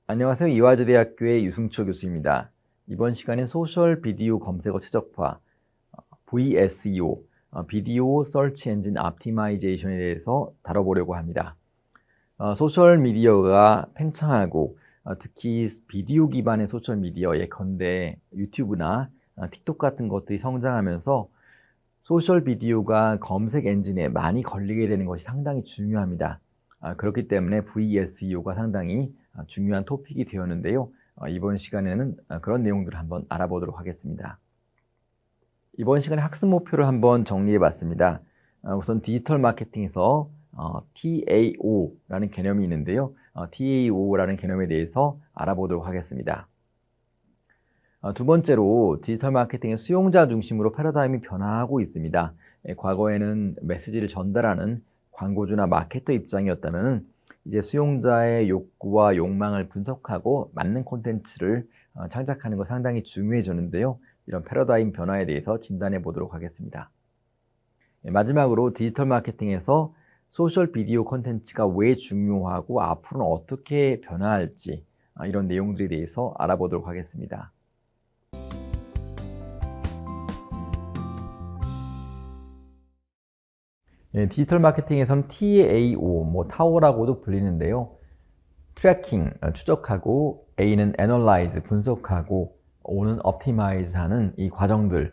안녕하세요. 이화여대학교의 유승초 교수입니다. 이번 시간엔 소셜 비디오 검색어 최적화, VSEO, 비디오 서치 엔진 optimization에 대해서 다뤄보려고 합니다. 소셜 미디어가 팽창하고 특히 비디오 기반의 소셜 미디어 예컨대 유튜브나 틱톡 같은 것들이 성장하면서 소셜 비디오가 검색 엔진에 많이 걸리게 되는 것이 상당히 중요합니다. 그렇기 때문에 VSEO가 상당히 중요한 토픽이 되었는데요. 이번 시간에는 그런 내용들을 한번 알아보도록 하겠습니다. 이번 시간에 학습 목표를 한번 정리해 봤습니다. 우선 디지털 마케팅에서 TAO라는 개념이 있는데요. TAO라는 개념에 대해서 알아보도록 하겠습니다. 두 번째로 디지털 마케팅의 수용자 중심으로 패러다임이 변화하고 있습니다. 과거에는 메시지를 전달하는 광고주나 마케터 입장이었다면 이제 수용자의 욕구와 욕망을 분석하고 맞는 콘텐츠를 창작하는 것 상당히 중요해졌는데요. 이런 패러다임 변화에 대해서 진단해 보도록 하겠습니다. 마지막으로 디지털 마케팅에서 소셜 비디오 콘텐츠가 왜 중요하고 앞으로는 어떻게 변화할지 이런 내용들에 대해서 알아보도록 하겠습니다. 디지털 마케팅에서는 TAO, 타오라고도 불리는데요. 트래킹, 추적하고, A는 애널라이즈, 분석하고, O는 optimize 하는 이 과정들이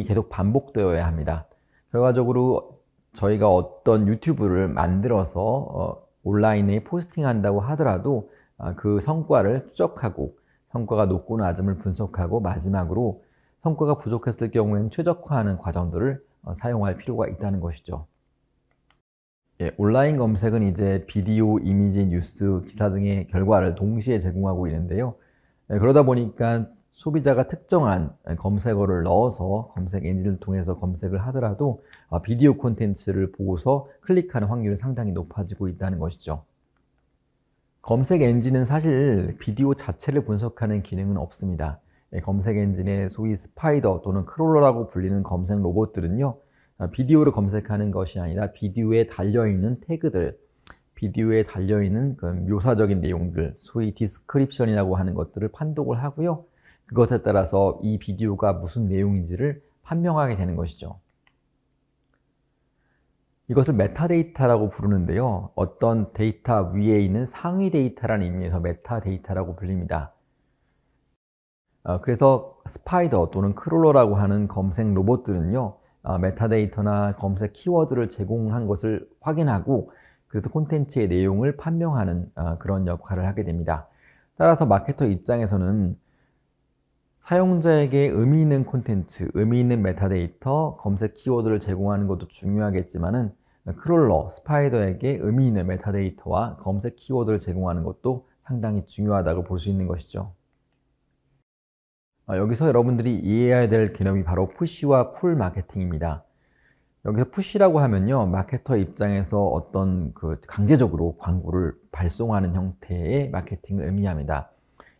계속 반복되어야 합니다. 결과적으로 저희가 어떤 유튜브를 만들어서 온라인에 포스팅한다고 하더라도 그 성과를 추적하고, 성과가 높고 낮음을 분석하고, 마지막으로 성과가 부족했을 경우에는 최적화하는 과정들을 사용할 필요가 있다는 것이죠. 온라인 검색은 이제 비디오, 이미지, 뉴스, 기사 등의 결과를 동시에 제공하고 있는데요. 그러다 보니까 소비자가 특정한 검색어를 넣어서 검색 엔진을 통해서 검색을 하더라도 비디오 콘텐츠를 보고서 클릭하는 확률이 상당히 높아지고 있다는 것이죠. 검색 엔진은 사실 비디오 자체를 분석하는 기능은 없습니다. 검색 엔진의 소위 스파이더 또는 크롤러라고 불리는 검색 로봇들은요, 비디오를 검색하는 것이 아니라 비디오에 달려있는 태그들, 비디오에 달려있는 그 묘사적인 내용들, 소위 디스크립션이라고 하는 것들을 판독을 하고요. 그것에 따라서 이 비디오가 무슨 내용인지를 판명하게 되는 것이죠. 이것을 메타데이터라고 부르는데요. 어떤 데이터 위에 있는 상위 데이터라는 의미에서 메타데이터라고 불립니다. 그래서 스파이더 또는 크롤러라고 하는 검색 로봇들은요, 메타데이터나 검색 키워드를 제공한 것을 확인하고 그래서 콘텐츠의 내용을 판명하는 그런 역할을 하게 됩니다. 따라서 마케터 입장에서는 사용자에게 의미 있는 콘텐츠, 의미 있는 메타데이터, 검색 키워드를 제공하는 것도 중요하겠지만은 크롤러, 스파이더에게 의미 있는 메타데이터와 검색 키워드를 제공하는 것도 상당히 중요하다고 볼 수 있는 것이죠. 여기서 여러분들이 이해해야 될 개념이 바로 푸시와 풀 마케팅입니다. 여기서 푸시라고 하면요, 마케터 입장에서 어떤 강제적으로 광고를 발송하는 형태의 마케팅을 의미합니다.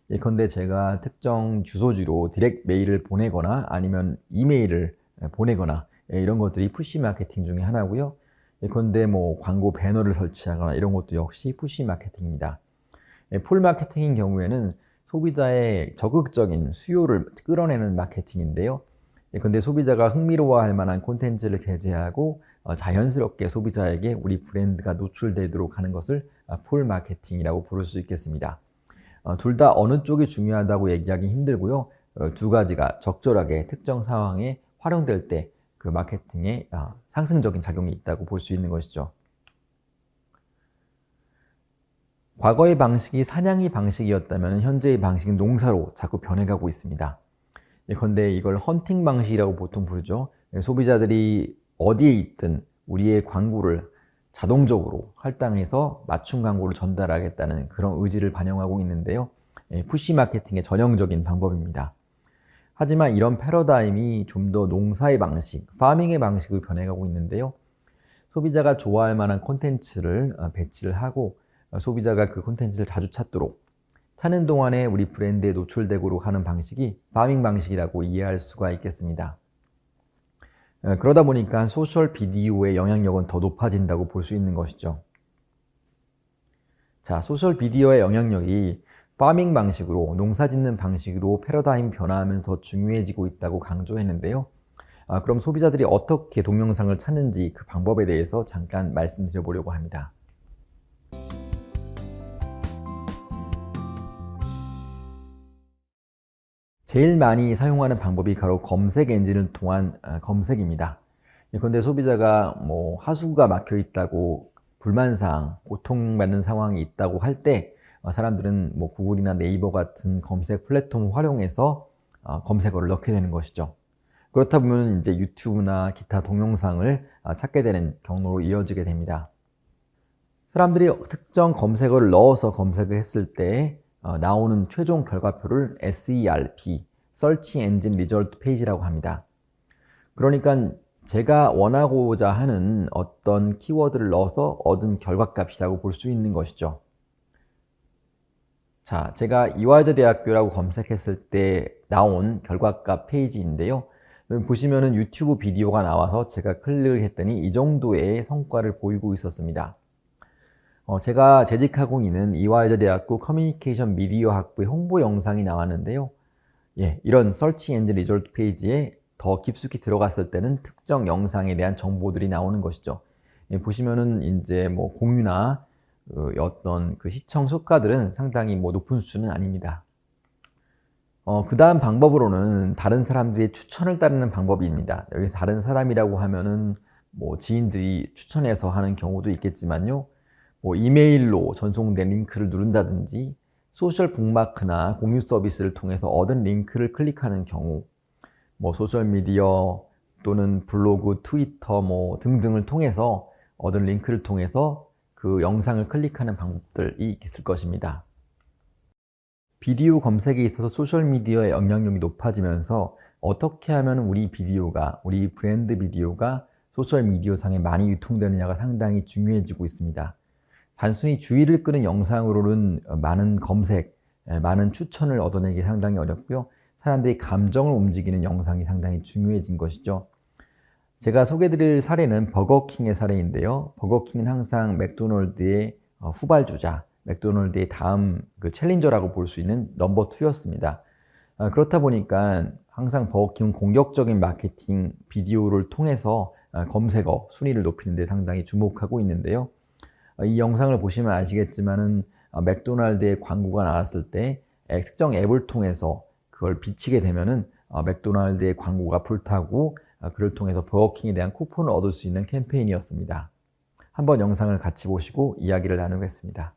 예컨대 제가 특정 주소지로 디렉트 메일을 보내거나 아니면 이메일을 보내거나 이런 것들이 푸시 마케팅 중에 하나고요. 예컨대 광고 배너를 설치하거나 이런 것도 역시 푸시 마케팅입니다. 풀 마케팅인 경우에는 소비자의 적극적인 수요를 끌어내는 마케팅인데요. 근데 소비자가 흥미로워할 만한 콘텐츠를 게재하고 자연스럽게 소비자에게 우리 브랜드가 노출되도록 하는 것을 풀 마케팅이라고 부를 수 있겠습니다. 둘 다 어느 쪽이 중요하다고 얘기하기 힘들고요. 두 가지가 적절하게 특정 상황에 활용될 때 그 마케팅에 상승적인 작용이 있다고 볼 수 있는 것이죠. 과거의 방식이 사냥이 방식이었다면 현재의 방식은 농사로 자꾸 변해가고 있습니다. 예컨대 이걸 헌팅 방식이라고 보통 부르죠. 소비자들이 어디에 있든 우리의 광고를 자동적으로 할당해서 맞춤 광고를 전달하겠다는 그런 의지를 반영하고 있는데요. 푸시 마케팅의 전형적인 방법입니다. 하지만 이런 패러다임이 좀 더 농사의 방식, 파밍의 방식으로 변해가고 있는데요. 소비자가 좋아할 만한 콘텐츠를 배치를 하고 소비자가 그 콘텐츠를 자주 찾도록 찾는 동안에 우리 브랜드에 노출되도록 하는 방식이 파밍 방식이라고 이해할 수가 있겠습니다. 그러다 보니까 소셜 비디오의 영향력은 더 높아진다고 볼 수 있는 것이죠. 자, 소셜 비디오의 영향력이 파밍 방식으로, 농사 짓는 방식으로 패러다임 변화하면서 더 중요해지고 있다고 강조했는데요. 그럼 소비자들이 어떻게 동영상을 찾는지 그 방법에 대해서 잠깐 말씀드려보려고 합니다. 제일 많이 사용하는 방법이 바로 검색 엔진을 통한 검색입니다. 그런데 소비자가 하수구가 막혀 있다고 불만사항, 고통받는 상황이 있다고 할 때 사람들은 구글이나 네이버 같은 검색 플랫폼을 활용해서 검색어를 넣게 되는 것이죠. 그렇다 보면 이제 유튜브나 기타 동영상을 찾게 되는 경로로 이어지게 됩니다. 사람들이 특정 검색어를 넣어서 검색을 했을 때 나오는 최종 결과표를 SERP, Search Engine Result Page라고 합니다. 그러니까 제가 원하고자 하는 어떤 키워드를 넣어서 얻은 결과값이라고 볼 수 있는 것이죠. 자, 제가 이화여자대학교라고 검색했을 때 나온 결과값 페이지인데요. 보시면은 유튜브 비디오가 나와서 제가 클릭을 했더니 이 정도의 성과를 보이고 있었습니다. 제가 재직하고 있는 이화여자대학교 커뮤니케이션 미디어 학부의 홍보 영상이 나왔는데요. 이런 Search Engine Result 페이지에 더 깊숙이 들어갔을 때는 특정 영상에 대한 정보들이 나오는 것이죠. 보시면은 이제 공유나 어떤 그 시청 효과들은 상당히 높은 수준은 아닙니다. 그 다음 방법으로는 다른 사람들의 추천을 따르는 방법입니다. 여기서 다른 사람이라고 하면은 지인들이 추천해서 하는 경우도 있겠지만요. 이메일로 전송된 링크를 누른다든지 소셜 북마크나 공유 서비스를 통해서 얻은 링크를 클릭하는 경우, 소셜미디어 또는 블로그, 트위터 등등을 통해서 얻은 링크를 통해서 그 영상을 클릭하는 방법들이 있을 것입니다. 비디오 검색에 있어서 소셜미디어의 영향력이 높아지면서 어떻게 하면 우리 브랜드 비디오가 소셜미디어상에 많이 유통되느냐가 상당히 중요해지고 있습니다. 단순히 주의를 끄는 영상으로는 많은 검색, 많은 추천을 얻어내기 상당히 어렵고요. 사람들이 감정을 움직이는 영상이 상당히 중요해진 것이죠. 제가 소개해드릴 사례는 버거킹의 사례인데요. 버거킹은 항상 맥도널드의 후발주자, 맥도널드의 다음 챌린저라고 볼 수 있는 넘버 2였습니다. 그렇다 보니까 항상 버거킹은 공격적인 마케팅 비디오를 통해서 검색어 순위를 높이는 데 상당히 주목하고 있는데요. 이 영상을 보시면 아시겠지만은 맥도날드의 광고가 나왔을 때 특정 앱을 통해서 그걸 비치게 되면은 맥도날드의 광고가 불타고 그를 통해서 버거킹에 대한 쿠폰을 얻을 수 있는 캠페인이었습니다. 한번 영상을 같이 보시고 이야기를 나누겠습니다.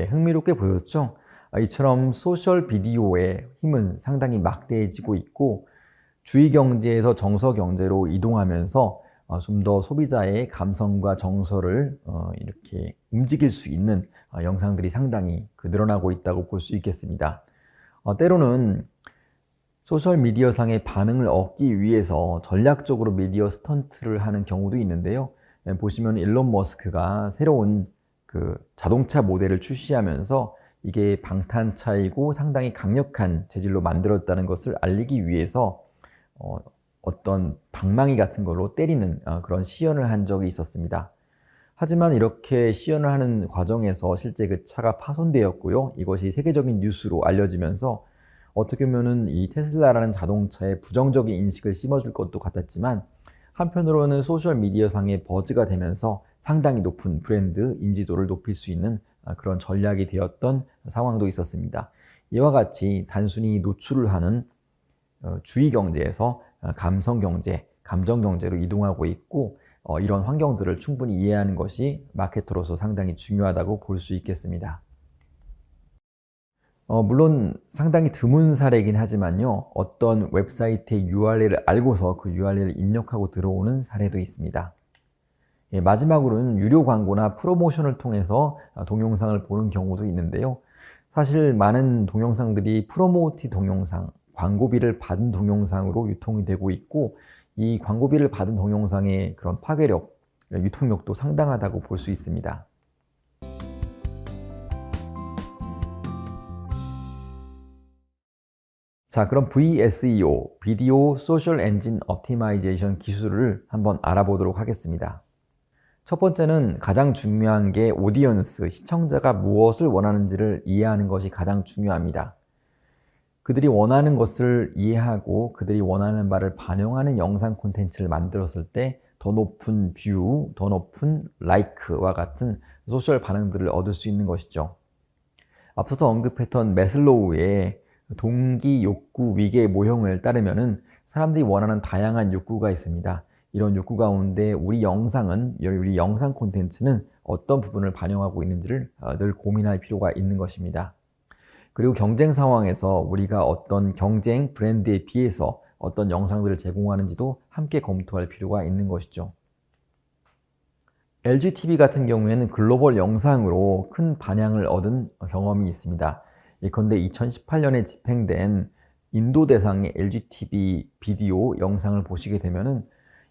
흥미롭게 보였죠? 이처럼 소셜 비디오의 힘은 상당히 막대해지고 있고 주의 경제에서 정서 경제로 이동하면서 좀 더 소비자의 감성과 정서를 이렇게 움직일 수 있는 영상들이 상당히 늘어나고 있다고 볼 수 있겠습니다. 때로는 소셜미디어상의 반응을 얻기 위해서 전략적으로 미디어 스턴트를 하는 경우도 있는데요. 보시면 일론 머스크가 새로운 자동차 모델을 출시하면서 이게 방탄차이고 상당히 강력한 재질로 만들었다는 것을 알리기 위해서 어떤 방망이 같은 걸로 때리는 그런 시연을 한 적이 있었습니다. 하지만 이렇게 시연을 하는 과정에서 실제 그 차가 파손되었고요. 이것이 세계적인 뉴스로 알려지면서 어떻게 보면은 이 테슬라라는 자동차에 부정적인 인식을 심어줄 것도 같았지만 한편으로는 소셜미디어상의 버즈가 되면서 상당히 높은 브랜드 인지도를 높일 수 있는 그런 전략이 되었던 상황도 있었습니다. 이와 같이 단순히 노출을 하는 주의 경제에서 감성 경제, 감정 경제로 이동하고 있고 이런 환경들을 충분히 이해하는 것이 마케터로서 상당히 중요하다고 볼 수 있겠습니다. 물론 상당히 드문 사례이긴 하지만요. 어떤 웹사이트의 URL을 알고서 그 URL을 입력하고 들어오는 사례도 있습니다. 예, 마지막으로는 유료 광고나 프로모션을 통해서 동영상을 보는 경우도 있는데요. 사실 많은 동영상들이 프로모티 동영상, 광고비를 받은 동영상으로 유통이 되고 있고, 이 광고비를 받은 동영상의 그런 파괴력, 유통력도 상당하다고 볼 수 있습니다. 자, 그럼 VSEO, 비디오 소셜 엔진 옵티마이제이션 기술을 한번 알아보도록 하겠습니다. 첫 번째는 가장 중요한 게 오디언스, 시청자가 무엇을 원하는지를 이해하는 것이 가장 중요합니다. 그들이 원하는 것을 이해하고 그들이 원하는 바를 반영하는 영상 콘텐츠를 만들었을 때 더 높은 뷰, 더 높은 라이크와 같은 소셜 반응들을 얻을 수 있는 것이죠. 앞서서 언급했던 매슬로우의 동기, 욕구, 위계 모형을 따르면은 사람들이 원하는 다양한 욕구가 있습니다. 이런 욕구 가운데 우리 영상 콘텐츠는 어떤 부분을 반영하고 있는지를 늘 고민할 필요가 있는 것입니다. 그리고 경쟁 상황에서 우리가 어떤 경쟁 브랜드에 비해서 어떤 영상들을 제공하는지도 함께 검토할 필요가 있는 것이죠. LGTV 같은 경우에는 글로벌 영상으로 큰 반향을 얻은 경험이 있습니다. 예컨대 2018년에 집행된 인도 대상의 LGTV 비디오 영상을 보시게 되면은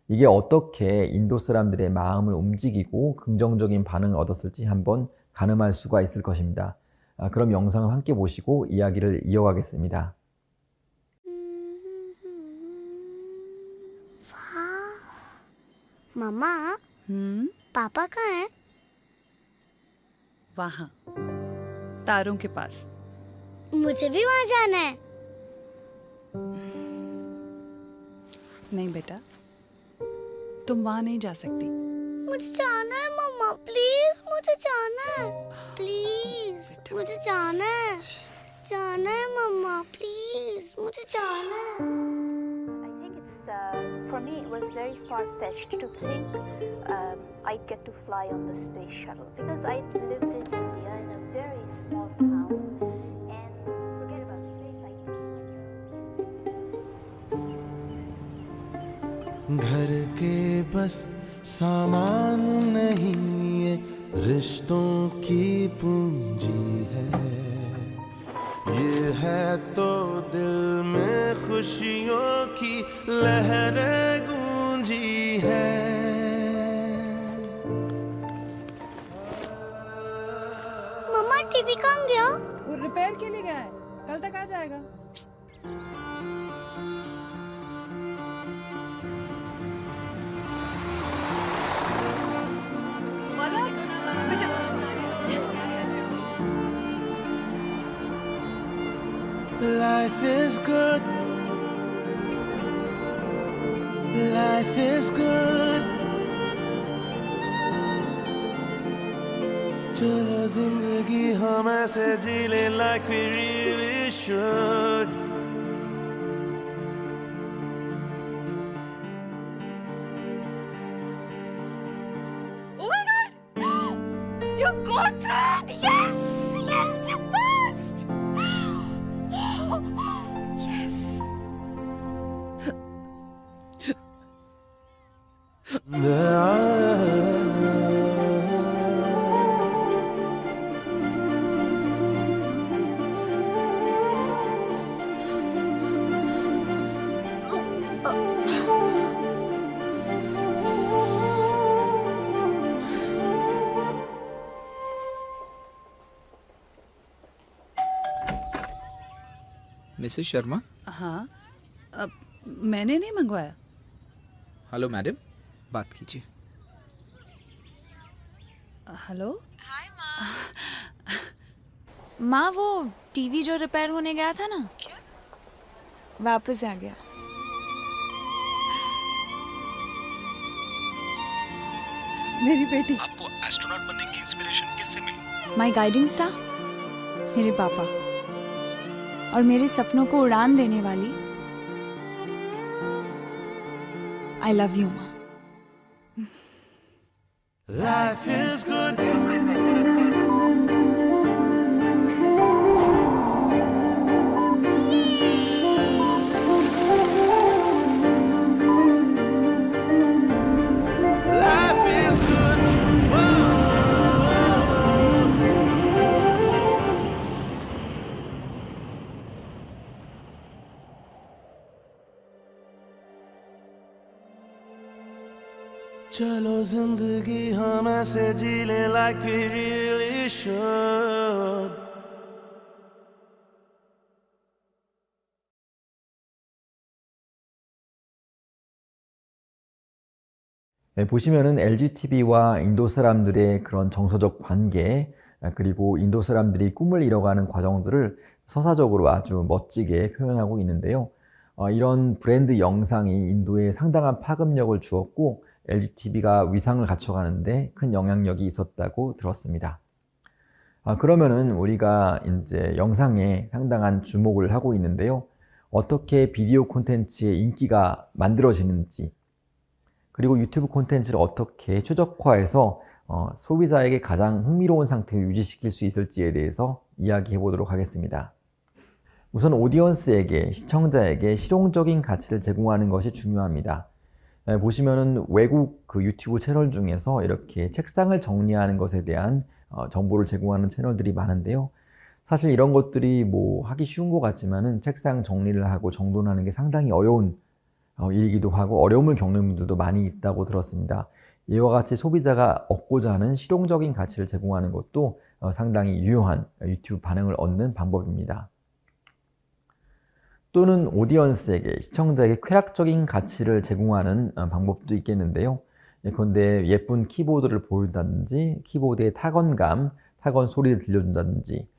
이게 어떻게 인도 사람들의 마음을 움직이고 긍정적인 반응을 얻었을지 한번 가늠할 수가 있을 것입니다. 그럼 영상을 함께 보시고 이야기를 이어가겠습니다. मम्मा पापा कहाँ है? वहाँ तारों के पास। मुझे भी वहाँ जाना है। नहीं बेटा, तुम वहाँ नहीं जा सकती। मुझे जाना है मम्मा, प्लीज मुझे जाना है, प्लीज मुझे जाना है मम्मा, प्लीज मुझे जाना है। For me, it was very far-fetched to think I'd get to fly on the space shuttle because I lived in India in a very small town, and forget about space. घर के बस सामान नहीं, ये रिश्तों की पूंजी है। ये है तो दिल में खुशियों की लहरें गूंजी है। मम्मा टीवी कहाँ गया? वो रिपेयर के लिए गया है, कल तक आ जाएगा। Life is good. Life is good. चलो जिंदगी हम ऐसे जी ले like we really should. Oh my God! You got through it! Yes! Yes, you passed! Yes! Mrs Sharma. हाँ, मैंने नहीं मंगवाया। हेलो मैडम, बात कीजिए। हेलो। हाय माँ, वो टीवी जो रिपेयर होने गया था ना, क्या वापस आ गया। मेरी बेटी। आपको एस्ट्रोनॉट बनने की इंस्पिरेशन किससे मिली? माय गाइडिंग स्टार मेरे पापा, और मेरे सपनों को उड़ान देने वाली आई लव यू माँ। Life is good. Life is good. Whoa. चलो जिंदगी हम ऐसे जी ले like we really should. 네, 보시면은 LGTB와 인도 사람들의 그런 정서적 관계, 그리고 인도 사람들이 꿈을 이뤄가는 과정들을 서사적으로 아주 멋지게 표현하고 있는데요. 이런 브랜드 영상이 인도에 상당한 파급력을 주었고 LGTB가 위상을 갖춰가는데 큰 영향력이 있었다고 들었습니다. 그러면은 우리가 이제 영상에 상당한 주목을 하고 있는데요. 어떻게 비디오 콘텐츠의 인기가 만들어지는지, 그리고 유튜브 콘텐츠를 어떻게 최적화해서 소비자에게 가장 흥미로운 상태를 유지시킬 수 있을지에 대해서 이야기해 보도록 하겠습니다. 우선 오디언스에게, 시청자에게 실용적인 가치를 제공하는 것이 중요합니다. 보시면은 외국 그 유튜브 채널 중에서 이렇게 책상을 정리하는 것에 대한 정보를 제공하는 채널들이 많은데요. 사실 이런 것들이 뭐 하기 쉬운 것 같지만은 책상 정리를 하고 정돈하는 게 상당히 어려운 일이기도 하고 어려움을 겪는 분들도 많이 있다고 들었습니다. 이와 같이 소비자가 얻고자 하는 실용적인 가치를 제공하는 것도 상당히 유효한 유튜브 반응을 얻는 방법입니다. 또는 오디언스에게, 시청자에게 쾌락적인 가치를 제공하는 방법도 있겠는데요. 예컨대 예쁜 키보드를 보여준다든지, 키보드의 타건감, 타건 소리를 들려준다든지,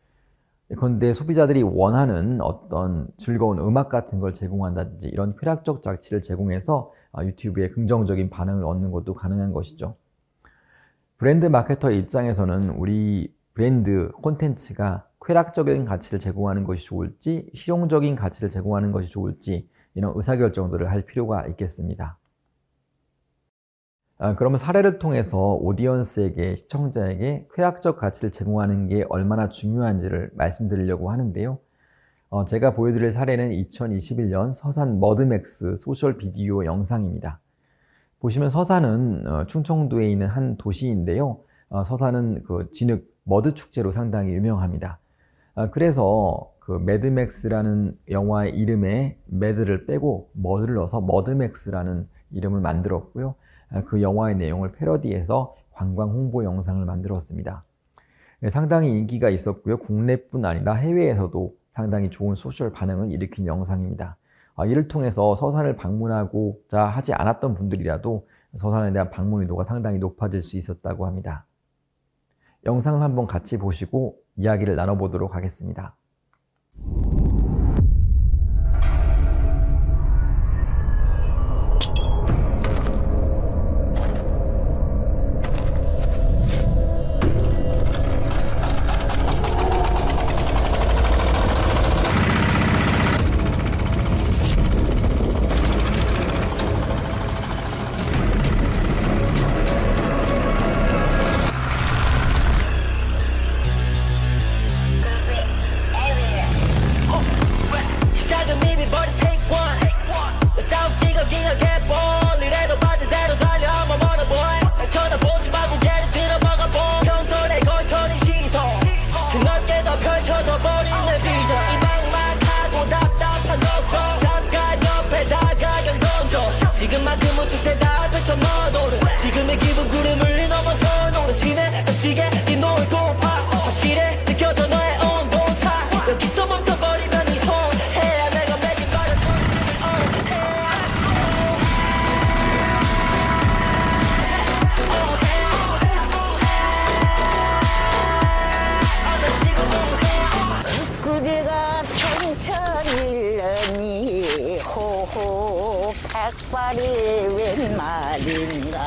예컨대 소비자들이 원하는 어떤 즐거운 음악 같은 걸 제공한다든지, 이런 쾌락적 가치를 제공해서 유튜브에 긍정적인 반응을 얻는 것도 가능한 것이죠. 브랜드 마케터의 입장에서는 우리 브랜드 콘텐츠가 쾌락적인 가치를 제공하는 것이 좋을지, 실용적인 가치를 제공하는 것이 좋을지, 이런 의사결정들을 할 필요가 있겠습니다. 그러면 사례를 통해서 오디언스에게, 시청자에게 쾌락적 가치를 제공하는 게 얼마나 중요한지를 말씀드리려고 하는데요. 제가 보여드릴 사례는 2021년 서산 머드맥스 소셜 비디오 영상입니다. 보시면 서산은 충청도에 있는 한 도시인데요. 서산은 그 진흙 머드 축제로 상당히 유명합니다. 그래서 그 매드맥스라는 영화의 이름에 매드를 빼고 머드를 넣어서 머드맥스라는 이름을 만들었고요. 그 영화의 내용을 패러디해서 관광 홍보 영상을 만들었습니다. 상당히 인기가 있었고요. 국내뿐 아니라 해외에서도 상당히 좋은 소셜 반응을 일으킨 영상입니다. 이를 통해서 서산을 방문하고자 하지 않았던 분들이라도 서산에 대한 방문의도가 상당히 높아질 수 있었다고 합니다. 영상을 한번 같이 보시고 이야기를 나눠보도록 하겠습니다. 지금만큼은 주체다 되쳐 너도를 지금의 기분 구름을 넘어서 노래시네 다시게 이 노을 고파 확실해 느껴져 너의 온도차 여기서 멈춰버리면 이손해야 내가 내게 말야 그대가 천천일러니 호호 백발이 웬 말인가.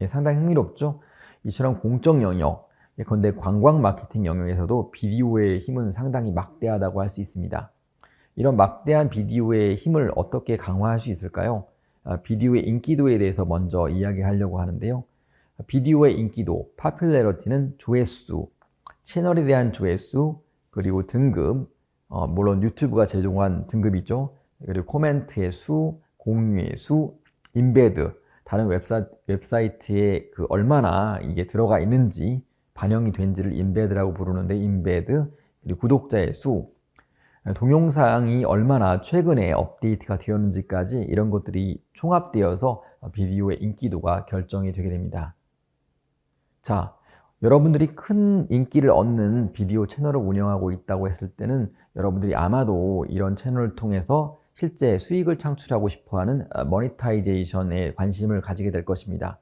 상당히 흥미롭죠? 이처럼 공적 영역, 예컨대 관광 마케팅 영역에서도 비디오의 힘은 상당히 막대하다고 할 수 있습니다. 이런 막대한 비디오의 힘을 어떻게 강화할 수 있을까요? 비디오의 인기도에 대해서 먼저 이야기하려고 하는데요. 비디오의 인기도, popularity 는 조회수, 채널에 대한 조회수, 그리고 등급, 물론 유튜브가 제공한 등급이죠. 그리고 코멘트의 수, 공유의 수, 인베드, 다른 웹사이트에 얼마나 이게 들어가 있는지 반영이 된지를 인베드라고 부르는데 인베드, 그리고 구독자의 수, 동영상이 얼마나 최근에 업데이트가 되었는지까지 이런 것들이 총합되어서 비디오의 인기도가 결정이 되게 됩니다. 자, 여러분들이 큰 인기를 얻는 비디오 채널을 운영하고 있다고 했을 때는 여러분들이 아마도 이런 채널을 통해서 실제 수익을 창출하고 싶어하는 모니타이제이션에 관심을 가지게 될 것입니다.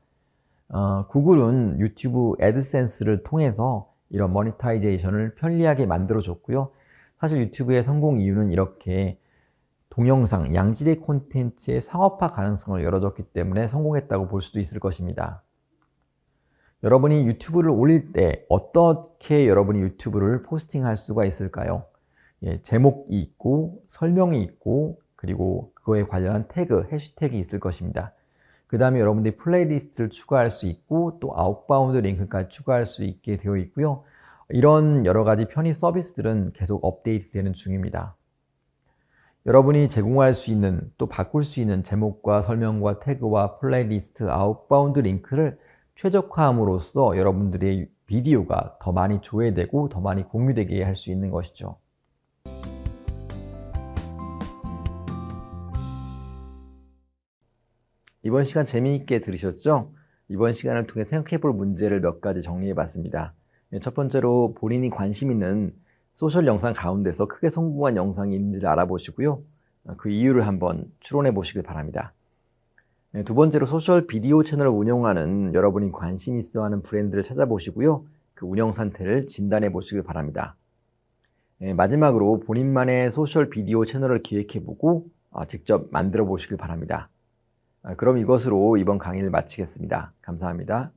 구글은 유튜브 애드센스를 통해서 이런 모니타이제이션을 편리하게 만들어줬고요. 사실 유튜브의 성공 이유는 이렇게 동영상, 양질의 콘텐츠의 상업화 가능성을 열어줬기 때문에 성공했다고 볼 수도 있을 것입니다. 여러분이 유튜브를 올릴 때 어떻게 여러분이 유튜브를 포스팅할 수가 있을까요? 제목이 있고 설명이 있고 그리고 그거에 관련한 태그, 해시태그 있을 것입니다. 그 다음에 여러분들이 플레이리스트를 추가할 수 있고 또 아웃바운드 링크까지 추가할 수 있게 되어 있고요. 이런 여러 가지 편의 서비스들은 계속 업데이트 되는 중입니다. 여러분이 제공할 수 있는 또 바꿀 수 있는 제목과 설명과 태그와 플레이리스트, 아웃바운드 링크를 최적화함으로써 여러분들의 비디오가 더 많이 조회되고 더 많이 공유되게 할 수 있는 것이죠. 이번 시간 재미있게 들으셨죠? 이번 시간을 통해 생각해 볼 문제를 몇 가지 정리해 봤습니다. 첫 번째로 본인이 관심 있는 소셜 영상 가운데서 크게 성공한 영상이 있는지를 알아보시고요. 그 이유를 한번 추론해 보시길 바랍니다. 두 번째로 소셜 비디오 채널을 운영하는 여러분이 관심 있어 하는 브랜드를 찾아보시고요. 그 운영 상태를 진단해 보시길 바랍니다. 마지막으로 본인만의 소셜 비디오 채널을 기획해 보고 직접 만들어 보시길 바랍니다. 그럼 이것으로 이번 강의를 마치겠습니다. 감사합니다.